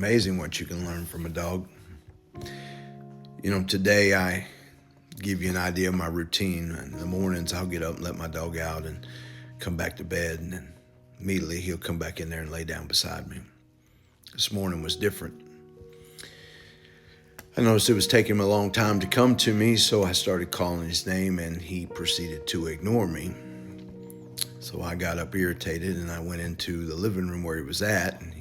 amazing what you can learn from a dog. Today I give you an idea of my routine. In the mornings, I'll get up and let my dog out and come back to bed, and then immediately he'll come back in there and lay down beside me. This morning was different. I noticed it was taking him a long time to come to me, so I started calling his name, and he proceeded to ignore me. So I got up irritated, and I went into the living room where he was at, and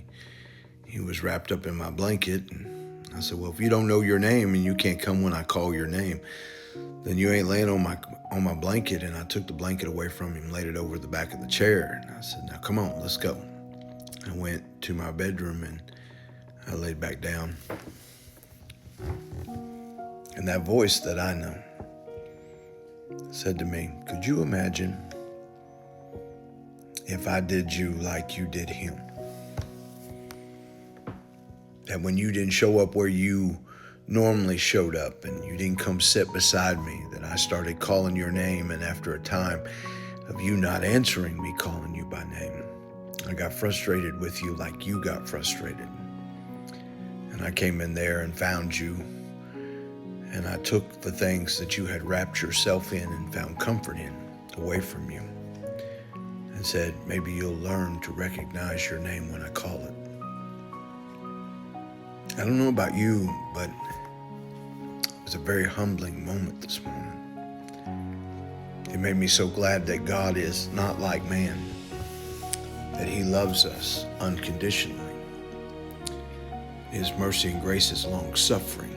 he was wrapped up in my blanket. And I said, well, if you don't know your name and you can't come when I call your name, then you ain't laying on my blanket. And I took the blanket away from him, laid it over the back of the chair, and I said, now come on, let's go. I went to my bedroom and I laid back down. And that voice that I know said to me, could you imagine if I did you like you did him? That when you didn't show up where you normally showed up and you didn't come sit beside me, that I started calling your name, and after a time of you not answering me calling you by name, I got frustrated with you like you got frustrated. And I came in there and found you, and I took the things that you had wrapped yourself in and found comfort in away from you, and said, maybe you'll learn to recognize your name when I call it. I don't know about you, but it was a very humbling moment this morning. It made me so glad that God is not like man, that he loves us unconditionally. His mercy and grace is long-suffering.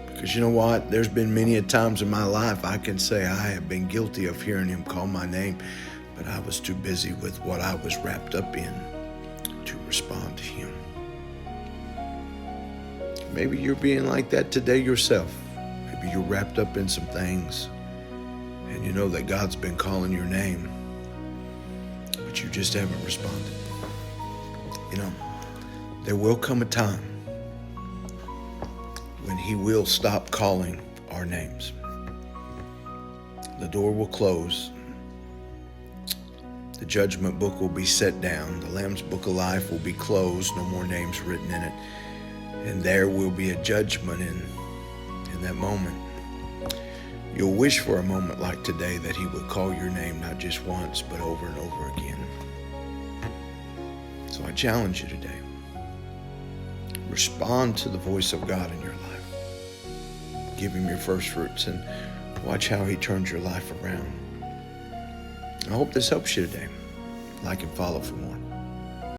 Because you know what? There's been many a times in my life I can say I have been guilty of hearing him call my name, but I was too busy with what I was wrapped up in to respond to him. Maybe you're being like that today yourself. Maybe you're wrapped up in some things, and you know that God's been calling your name, but you just haven't responded. There will come a time when he will stop calling our names. The door will close. The judgment book will be set down. The Lamb's Book of Life will be closed. No more names written in it. And there will be a judgment in that moment. You'll wish for a moment like today that he would call your name not just once, but over and over again. So I challenge you today. Respond to the voice of God in your life. Give him your first fruits and watch how he turns your life around. I hope this helps you today. Like and follow for more.